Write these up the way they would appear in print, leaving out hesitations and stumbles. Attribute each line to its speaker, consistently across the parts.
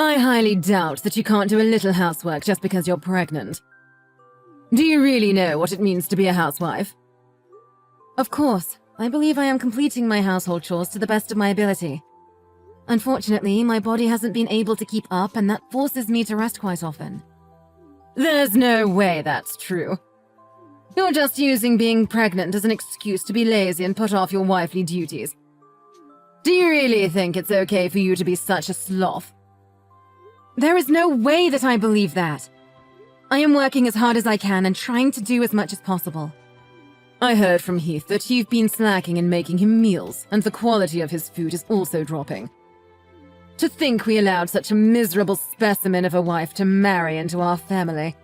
Speaker 1: I highly doubt that you can't do a little housework just because you're pregnant. Do you really know what it means to be a housewife? Of course, I believe I am completing my household chores to the best of my ability. Unfortunately, my body hasn't been able to keep up, and that forces me to rest quite often. There's no way that's true. You're just using being pregnant as an excuse to be lazy and put off your wifely duties. Do you really think it's okay for you to be such a sloth? There is no way that I believe that. I am working as hard as I can and trying to do as much as possible. I heard from Heath that you've been slacking in making him meals, and the quality of his food is also dropping. To think we allowed such a miserable specimen of a wife to marry into our family.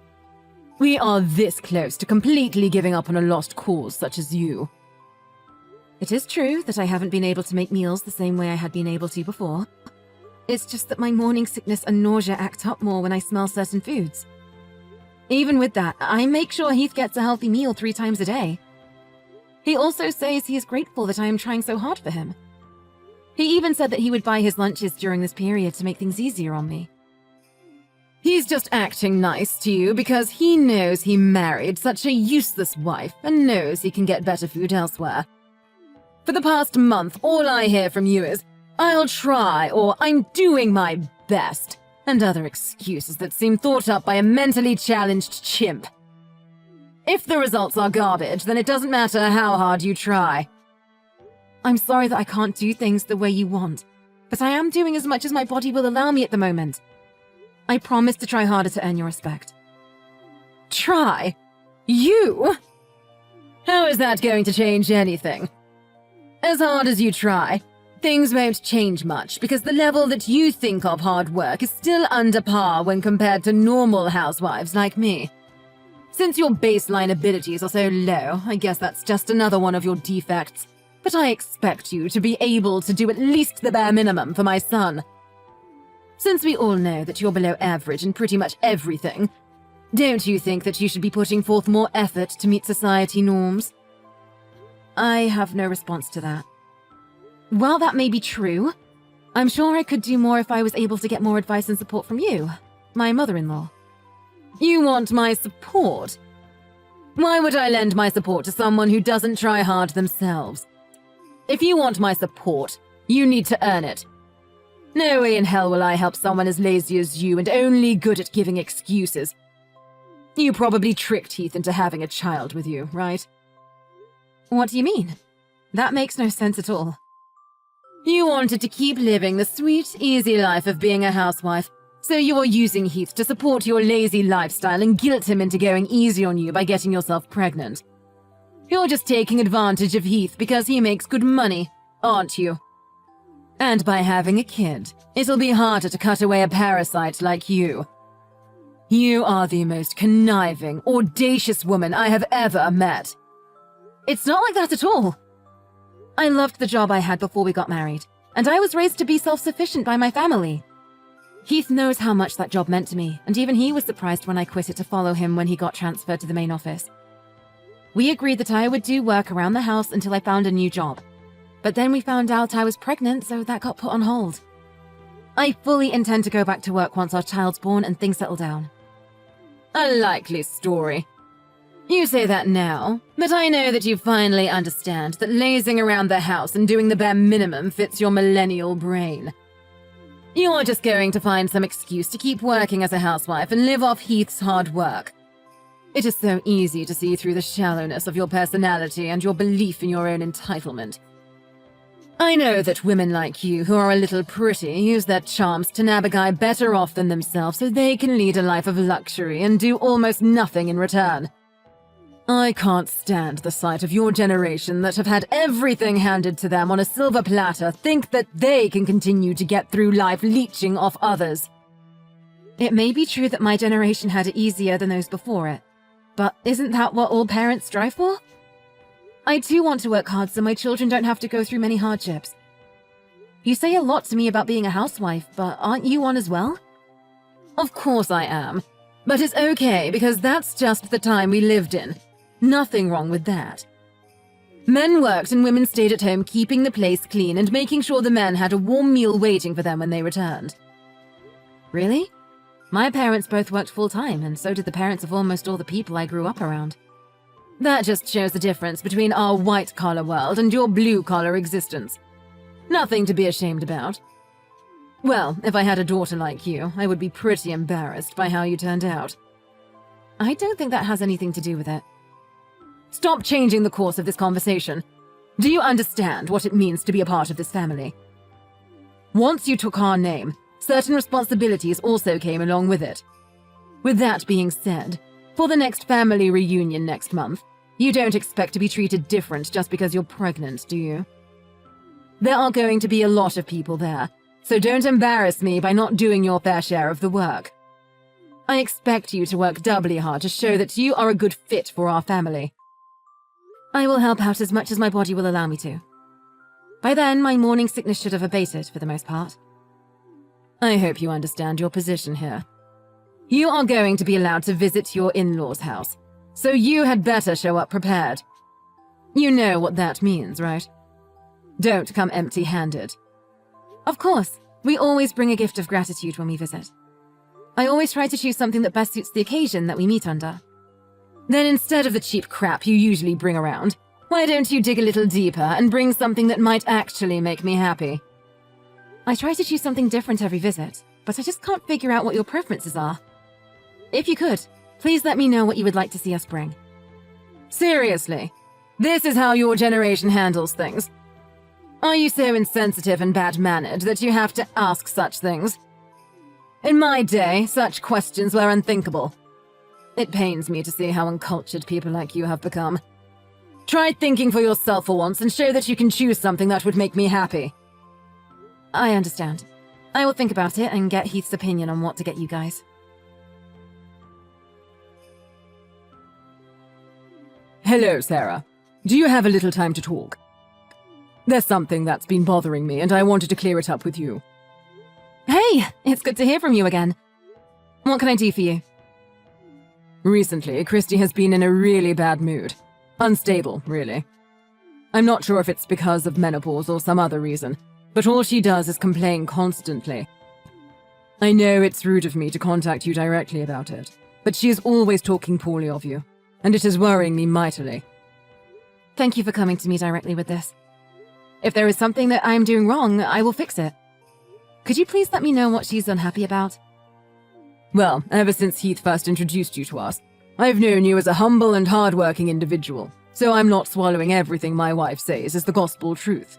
Speaker 1: We are this close to completely giving up on a lost cause such as you. It is true that I haven't been able to make meals the same way I had been able to before. It's just that my morning sickness and nausea act up more when I smell certain foods. Even with that, I make sure Heath gets a healthy meal 3 times a day. He also says he is grateful that I am trying so hard for him. He even said that he would buy his lunches during this period to make things easier on me. He's just acting nice to you because he knows he married such a useless wife and knows he can get better food elsewhere. For the past month, all I hear from you is, "I'll try," or "I'm doing my best," and other excuses that seem thought up by a mentally challenged chimp. If the results are garbage, then it doesn't matter how hard you try. I'm sorry that I can't do things the way you want, but I am doing as much as my body will allow me at the moment. I promise to try harder to earn your respect. Try? You? How is that going to change anything? As hard as you try, things won't change much because the level that you think of hard work is still under par when compared to normal housewives like me. Since your baseline abilities are so low, I guess that's just another one of your defects. But I expect you to be able to do at least the bare minimum for my son. Since we all know that you're below average in pretty much everything, don't you think that you should be putting forth more effort to meet society norms? I have no response to that. While that may be true, I'm sure I could do more if I was able to get more advice and support from you, my mother-in-law. You want my support? Why would I lend my support to someone who doesn't try hard themselves? If you want my support, you need to earn it. No way in hell will I help someone as lazy as you and only good at giving excuses. You probably tricked Heath into having a child with you, right? What do you mean? That makes no sense at all. You wanted to keep living the sweet, easy life of being a housewife, so you're using Heath to support your lazy lifestyle and guilt him into going easy on you by getting yourself pregnant. You're just taking advantage of Heath because he makes good money, aren't you? And by having a kid, it'll be harder to cut away a parasite like you. You are the most conniving, audacious woman I have ever met. It's not like that at all. I loved the job I had before we got married, and I was raised to be self-sufficient by my family. Heath knows how much that job meant to me, and even he was surprised when I quit it to follow him when he got transferred to the main office. We agreed that I would do work around the house until I found a new job. But then we found out I was pregnant, so that got put on hold. I fully intend to go back to work once our child's born and things settle down. A likely story. You say that now, but I know that you finally understand that lazing around the house and doing the bare minimum fits your millennial brain. You're just going to find some excuse to keep working as a housewife and live off Heath's hard work. It is so easy to see through the shallowness of your personality and your belief in your own entitlement. I know that women like you who are a little pretty use their charms to nab a guy better off than themselves so they can lead a life of luxury and do almost nothing in return. I can't stand the sight of your generation that have had everything handed to them on a silver platter think that they can continue to get through life leeching off others. It may be true that my generation had it easier than those before it, but isn't that what all parents strive for? I too want to work hard so my children don't have to go through many hardships. You say a lot to me about being a housewife, but aren't you one as well? Of course I am, but it's okay because that's just the time we lived in. Nothing wrong with that. Men worked and women stayed at home keeping the place clean and making sure the men had a warm meal waiting for them when they returned. Really? My parents both worked full-time, and so did the parents of almost all the people I grew up around. That just shows the difference between our white-collar world and your blue-collar existence. Nothing to be ashamed about. Well, if I had a daughter like you, I would be pretty embarrassed by how you turned out. I don't think that has anything to do with it. Stop changing the course of this conversation. Do you understand what it means to be a part of this family? Once you took our name, certain responsibilities also came along with it. With that being said, for the next family reunion next month, you don't expect to be treated different just because you're pregnant, do you? There are going to be a lot of people there, so don't embarrass me by not doing your fair share of the work. I expect you to work doubly hard to show that you are a good fit for our family. I will help out as much as my body will allow me to. By then, my morning sickness should have abated for the most part. I hope you understand your position here. You are going to be allowed to visit your in-laws' house, so you had better show up prepared. You know what that means, right? Don't come empty-handed. Of course, we always bring a gift of gratitude when we visit. I always try to choose something that best suits the occasion that we meet under. Then instead of the cheap crap you usually bring around, why don't you dig a little deeper and bring something that might actually make me happy? I try to choose something different every visit, but I just can't figure out what your preferences are. If you could, please let me know what you would like to see us bring. Seriously, this is how your generation handles things. Are you so insensitive and bad-mannered that you have to ask such things? In my day, such questions were unthinkable. It pains me to see how uncultured people like you have become. Try thinking for yourself for once and show that you can choose something that would make me happy. I understand. I will think about it and get Heath's opinion on what to get you guys.
Speaker 2: Hello, Sarah. Do you have a little time to talk? There's something that's been bothering me, and I wanted to clear it up with you.
Speaker 1: Hey, it's good to hear from you again. What can I do for you?
Speaker 2: Recently, Christy has been in a really bad mood. Unstable, really. I'm not sure if it's because of menopause or some other reason, but all she does is complain constantly. I know it's rude of me to contact you directly about it, but she is always talking poorly of you, and it is worrying me mightily.
Speaker 1: Thank you for coming to me directly with this. If there is something that I am doing wrong, I will fix it. Could you please let me know what she's unhappy about?
Speaker 2: Well, ever since Heath first introduced you to us, I've known you as a humble and hard-working individual, so I'm not swallowing everything my wife says as the gospel truth.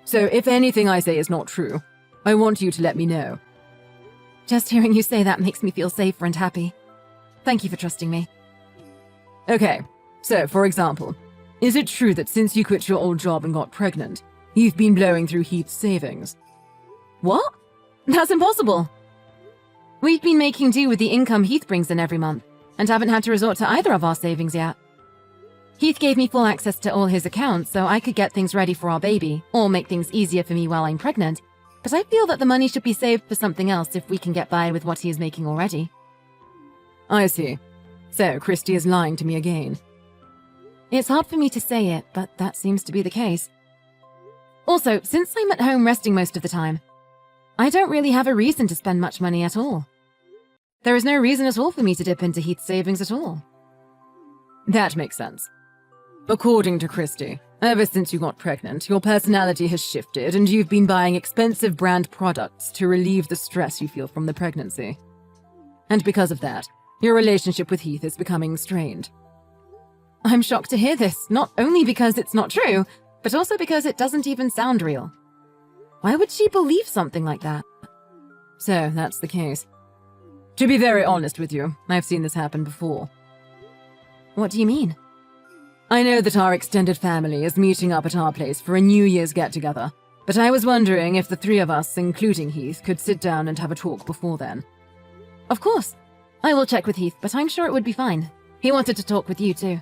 Speaker 2: So if anything I say is not true, I want you to let me know.
Speaker 1: Just hearing you say that makes me feel safer and happy. Thank you for trusting me.
Speaker 2: Okay, so for example, is it true that since you quit your old job and got pregnant, you've been blowing through Heath's savings?
Speaker 1: What? That's impossible. We've been making do with the income Heath brings in every month, and haven't had to resort to either of our savings yet. Heath gave me full access to all his accounts so I could get things ready for our baby, or make things easier for me while I'm pregnant, but I feel that the money should be saved for something else if we can get by with what he is making already.
Speaker 2: I see. So Christy is lying to me again.
Speaker 1: It's hard for me to say it, but that seems to be the case. Also, since I'm at home resting most of the time, I don't really have a reason to spend much money at all. There is no reason at all for me to dip into Heath's savings at all.
Speaker 2: That makes sense. According to Christy, ever since you got pregnant, your personality has shifted and you've been buying expensive brand products to relieve the stress you feel from the pregnancy. And because of that, your relationship with Heath is becoming strained.
Speaker 1: I'm shocked to hear this, not only because it's not true, but also because it doesn't even sound real. Why would she believe something like that?
Speaker 2: So, that's the case. To be very honest with you, I've seen this happen before.
Speaker 1: What do you mean?
Speaker 2: I know that our extended family is meeting up at our place for a New Year's get-together, but I was wondering if the three of us, including Heath, could sit down and have a talk before then.
Speaker 1: Of course. I will check with Heath, but I'm sure it would be fine. He wanted to talk with you too.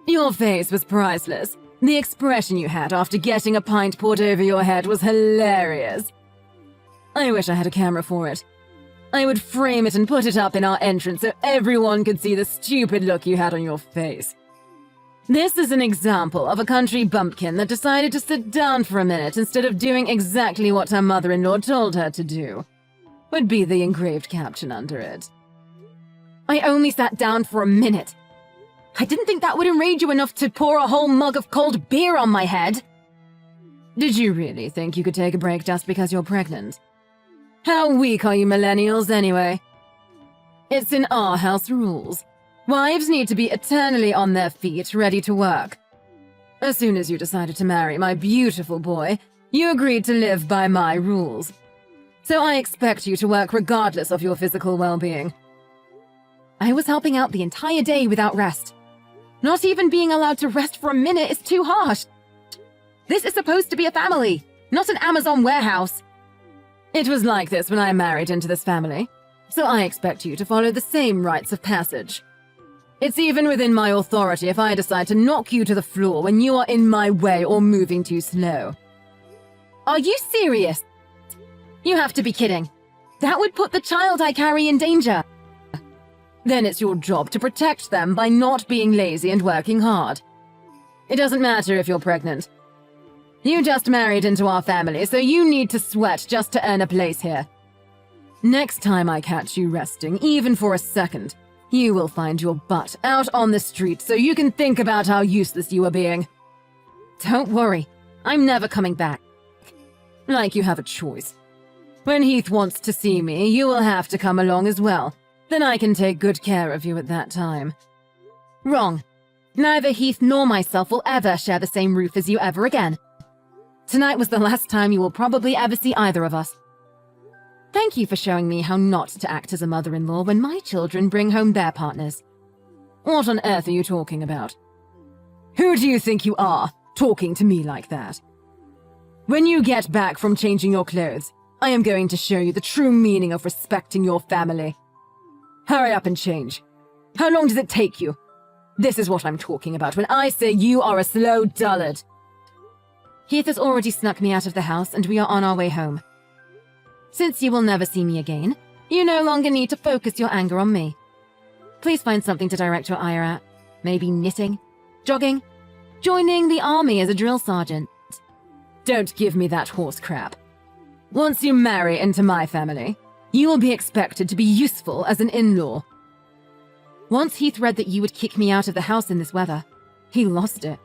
Speaker 2: Your face was priceless. The expression you had after getting a pint poured over your head was hilarious. I wish I had a camera for it. I would frame it and put it up in our entrance so everyone could see the stupid look you had on your face.
Speaker 1: This is an example of a country bumpkin that decided to sit down for a minute instead of doing exactly what her mother-in-law told her to do. Would be the engraved caption under it. I only sat down for a minute. I didn't think that would enrage you enough to pour a whole mug of cold beer on my head. Did you really think you could take a break just because you're pregnant? How weak are you millennials anyway? It's in our house rules. Wives need to be eternally on their feet, ready to work. As soon as you decided to marry my beautiful boy, you agreed to live by my rules. So I expect you to work regardless of your physical well-being. I was helping out the entire day without rest. Not even being allowed to rest for a minute is too harsh. This is supposed to be a family, not an Amazon warehouse. It was like this when I married into this family, so I expect you to follow the same rites of passage. It's even within my authority if I decide to knock you to the floor when you are in my way or moving too slow. Are you serious? You have to be kidding. That would put the child I carry in danger. Then it's your job to protect them by not being lazy and working hard. It doesn't matter if you're pregnant. You just married into our family, so you need to sweat just to earn a place here. Next time I catch you resting, even for a second, you will find your butt out on the street so you can think about how useless you are being. Don't worry, I'm never coming back. Like you have a choice. When Heath wants to see me, you will have to come along as well. Then I can take good care of you at that time. Wrong. Neither Heath nor myself will ever share the same roof as you ever again. Tonight was the last time you will probably ever see either of us. Thank you for showing me how not to act as a mother-in-law when my children bring home their partners. What on earth are you talking about? Who do you think you are, talking to me like that? When you get back from changing your clothes, I am going to show you the true meaning of respecting your family. Hurry up and change. How long does it take you? This is what I'm talking about when I say you are a slow dullard. Heath has already snuck me out of the house and we are on our way home. Since you will never see me again, you no longer need to focus your anger on me. Please find something to direct your ire at. Maybe knitting, jogging, joining the army as a drill sergeant. Don't give me that horse crap. Once you marry into my family, you will be expected to be useful as an in-law. Once Heath read that you would kick me out of the house in this weather, he lost it.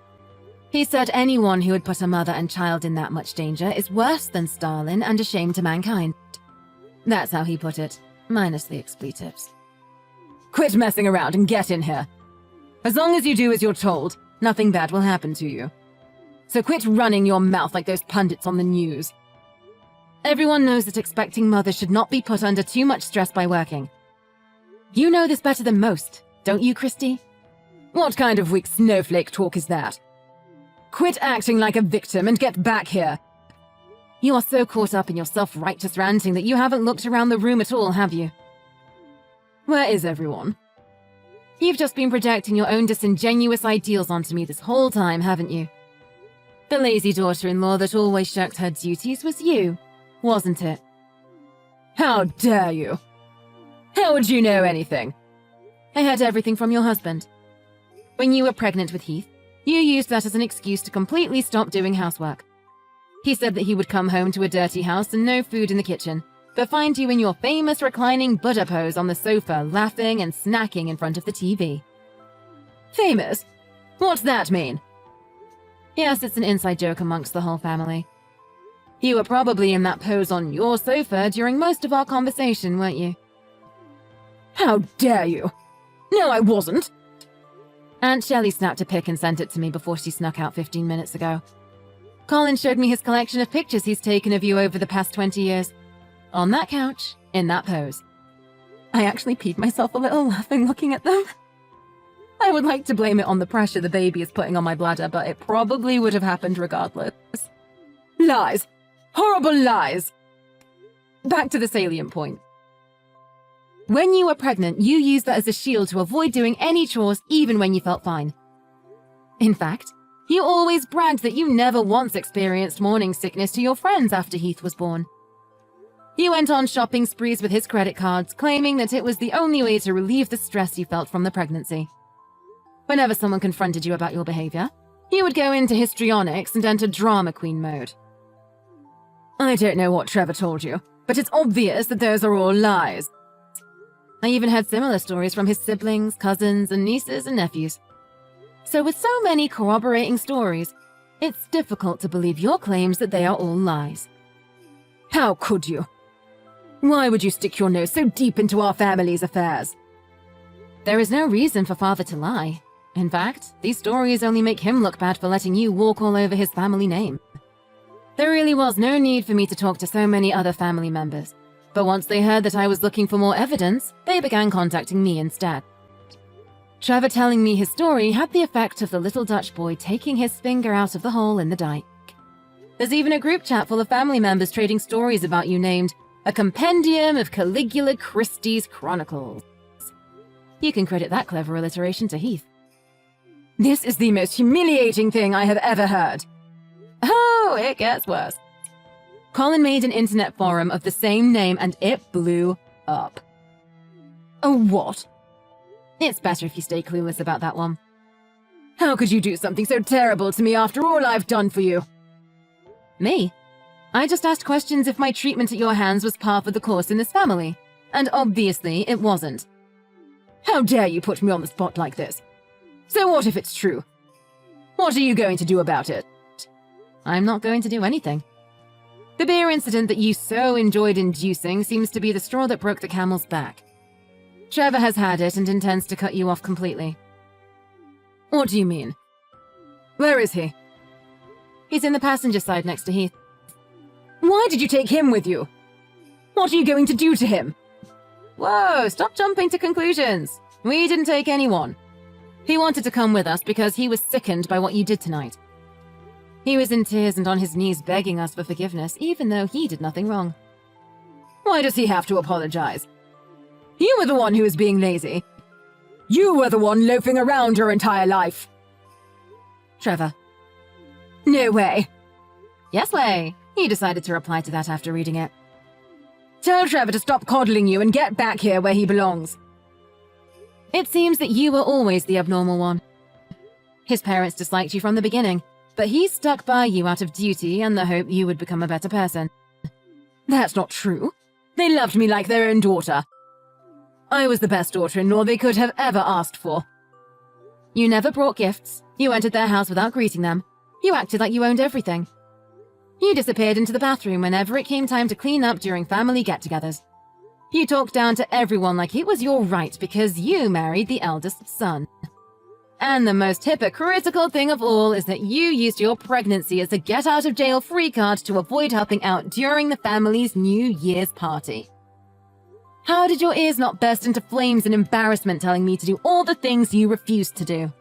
Speaker 1: He said anyone who would put a mother and child in that much danger is worse than Stalin and a shame to mankind. That's how he put it, minus the expletives. Quit messing around and get in here. As long as you do as you're told, nothing bad will happen to you. So quit running your mouth like those pundits on the news. Everyone knows that expecting mothers should not be put under too much stress by working. You know this better than most, don't you, Christy? What kind of weak snowflake talk is that? Quit acting like a victim and get back here. You are so caught up in your self-righteous ranting that you haven't looked around the room at all, have you? Where is everyone? You've just been projecting your own disingenuous ideals onto me this whole time, haven't you? The lazy daughter-in-law that always shirked her duties was you, wasn't it? How dare you? How would you know anything? I heard everything from your husband. When you were pregnant with Heath, you used that as an excuse to completely stop doing housework. He said that he would come home to a dirty house and no food in the kitchen, but find you in your famous reclining Buddha pose on the sofa, laughing and snacking in front of the TV. Famous? What's that mean? Yes, it's an inside joke amongst the whole family. You were probably in that pose on your sofa during most of our conversation, weren't you? How dare you? No, I wasn't. Aunt Shelley snapped a pic and sent it to me before she snuck out 15 minutes ago. Colin showed me his collection of pictures he's taken of you over the past 20 years. On that couch, in that pose. I actually peed myself a little laughing looking at them. I would like to blame it on the pressure the baby is putting on my bladder, but it probably would have happened regardless. Lies. Horrible lies. Back to the salient point. When you were pregnant, you used that as a shield to avoid doing any chores even when you felt fine. In fact, you always bragged that you never once experienced morning sickness to your friends after Heath was born. You went on shopping sprees with his credit cards, claiming that it was the only way to relieve the stress you felt from the pregnancy. Whenever someone confronted you about your behavior, you would go into histrionics and enter drama queen mode.
Speaker 2: I don't know what Trevor told you, but it's obvious that those are all lies.
Speaker 1: I even heard similar stories from his siblings, cousins, and nieces and nephews. So with so many corroborating stories, it's difficult to believe your claims that they are all lies.
Speaker 2: How could you? Why would you stick your nose so deep into our family's affairs?
Speaker 1: There is no reason for Father to lie. In fact, these stories only make him look bad for letting you walk all over his family name. There really was no need for me to talk to so many other family members, but once they heard that I was looking for more evidence, they began contacting me instead. Trevor telling me his story had the effect of the little Dutch boy taking his finger out of the hole in the dike. There's even a group chat full of family members trading stories about you named A Compendium of Caligula Christie's Chronicles. You can credit that clever alliteration to Heath.
Speaker 2: This is the most humiliating thing I have ever heard.
Speaker 1: Oh, it gets worse. Colin made an internet forum of the same name and it blew up.
Speaker 2: Oh, what?
Speaker 1: It's better if you stay clueless about that one.
Speaker 2: How could you do something so terrible to me after all I've done for you?
Speaker 1: Me? I just asked questions if my treatment at your hands was par for the course in this family, and obviously it wasn't.
Speaker 2: How dare you put me on the spot like this? So what if it's true? What are you going to do about it?
Speaker 1: I'm not going to do anything. The beer incident that you so enjoyed inducing seems to be the straw that broke the camel's back. Trevor has had it and intends to cut you off completely.
Speaker 2: What do you mean? Where is he?
Speaker 1: He's in the passenger side next to Heath.
Speaker 2: Why did you take him with you? What are you going to do to him?
Speaker 1: Whoa, stop jumping to conclusions. We didn't take anyone. He wanted to come with us because he was sickened by what you did tonight. He was in tears and on his knees begging us for forgiveness, even though he did nothing wrong.
Speaker 2: Why does he have to apologize? You were the one who was being lazy. You were the one loafing around your entire life.
Speaker 1: Trevor.
Speaker 2: No way.
Speaker 1: Yes way. He decided to reply to that after reading it.
Speaker 2: Tell Trevor to stop coddling you and get back here where he belongs.
Speaker 1: It seems that you were always the abnormal one. His parents disliked you from the beginning, but he stuck by you out of duty and the hope you would become a better person.
Speaker 2: That's not true. They loved me like their own daughter. I was the best daughter-in-law they could have ever asked for.
Speaker 1: You never brought gifts. You entered their house without greeting them. You acted like you owned everything. You disappeared into the bathroom whenever it came time to clean up during family get-togethers. You talked down to everyone like it was your right because you married the eldest son. And the most hypocritical thing of all is that you used your pregnancy as a get-out-of-jail-free card to avoid helping out during the family's New Year's party. How did your ears not burst into flames in embarrassment telling me to do all the things you refused to do?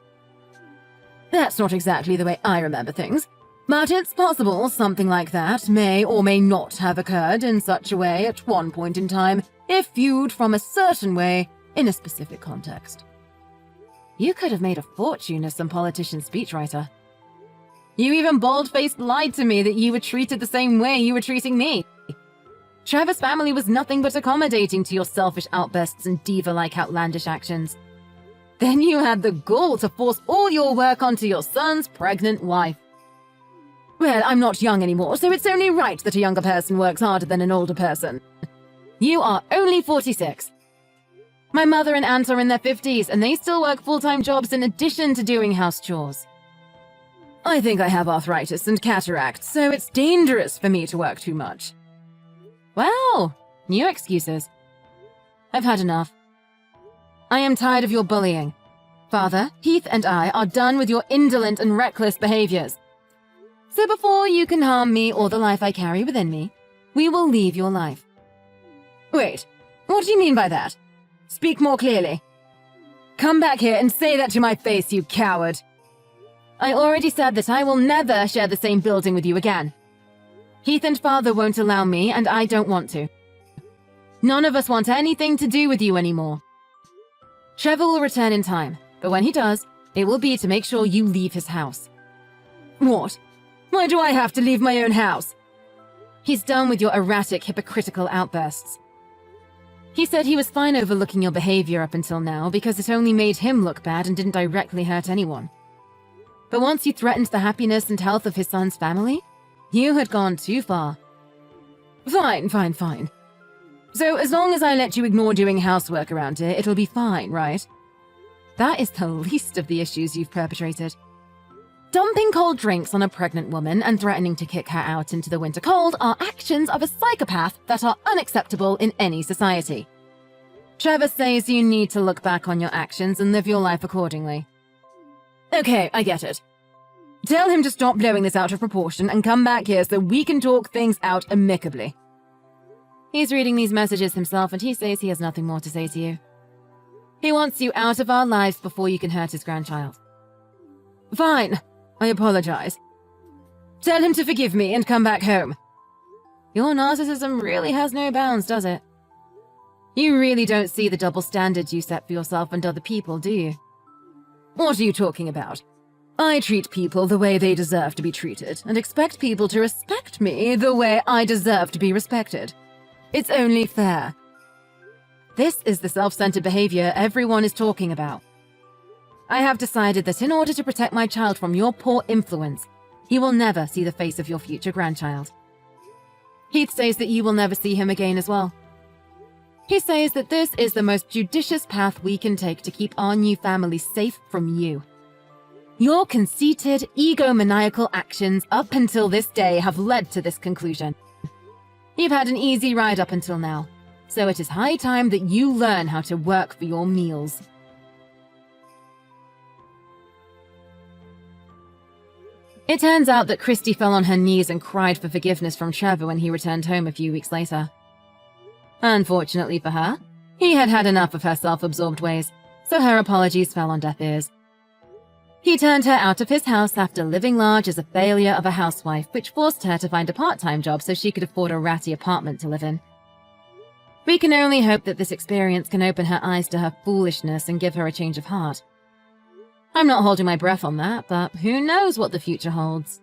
Speaker 2: That's not exactly the way I remember things, but it's possible something like that may or may not have occurred in such a way at one point in time if viewed from a certain way in a specific context.
Speaker 1: You could have made a fortune as some politician speechwriter. You even bald-faced lied to me that you were treated the same way you were treating me. Trevor's family was nothing but accommodating to your selfish outbursts and diva-like outlandish actions. Then you had the gall to force all your work onto your son's pregnant wife.
Speaker 2: Well, I'm not young anymore, so it's only right that a younger person works harder than an older person.
Speaker 1: You are only 46. My mother and aunt are in their 50s, and they still work full-time jobs in addition to doing house chores.
Speaker 2: I think I have arthritis and cataracts, so it's dangerous for me to work too much.
Speaker 1: Well, new excuses. I've had enough. I am tired of your bullying. Father, Heath and I are done with your indolent and reckless behaviors. So before you can harm me or the life I carry within me, we will leave your life.
Speaker 2: Wait, what do you mean by that? Speak more clearly. Come back here and say that to my face, you coward.
Speaker 1: I already said that I will never share the same building with you again. Heath and Father won't allow me, and I don't want to. None of us want anything to do with you anymore. Trevor will return in time, but when he does, it will be to make sure you leave his house.
Speaker 2: What? Why do I have to leave my own house?
Speaker 1: He's done with your erratic, hypocritical outbursts. He said he was fine overlooking your behavior up until now because it only made him look bad and didn't directly hurt anyone. But once you threatened the happiness and health of his son's family, you had gone too far.
Speaker 2: Fine. So as long as I let you ignore doing housework around here, it'll be fine, right?
Speaker 1: That is the least of the issues you've perpetrated. Dumping cold drinks on a pregnant woman and threatening to kick her out into the winter cold are actions of a psychopath that are unacceptable in any society. Trevor says you need to look back on your actions and live your life accordingly.
Speaker 2: Okay, I get it. Tell him to stop blowing this out of proportion and come back here so we can talk things out amicably.
Speaker 1: He's reading these messages himself and he says he has nothing more to say to you. He wants you out of our lives before you can hurt his grandchild.
Speaker 2: Fine. I apologize. Tell him to forgive me and come back home.
Speaker 1: Your narcissism really has no bounds, does it? You really don't see the double standards you set for yourself and other people, do you?
Speaker 2: What are you talking about? I treat people the way they deserve to be treated and expect people to respect me the way I deserve to be respected. It's only fair.
Speaker 1: This is the self-centered behavior everyone is talking about. I have decided that in order to protect my child from your poor influence, he will never see the face of your future grandchild. Heath says that you will never see him again as well. He says that this is the most judicious path we can take to keep our new family safe from you. Your conceited, egomaniacal actions up until this day have led to this conclusion. You've had an easy ride up until now, so it is high time that you learn how to work for your meals. It turns out that Christy fell on her knees and cried for forgiveness from Trevor when he returned home a few weeks later. Unfortunately for her, he had had enough of her self-absorbed ways, so her apologies fell on deaf ears. He turned her out of his house after living large as a failure of a housewife, which forced her to find a part-time job so she could afford a ratty apartment to live in. We can only hope that this experience can open her eyes to her foolishness and give her a change of heart. I'm not holding my breath on that, but who knows what the future holds.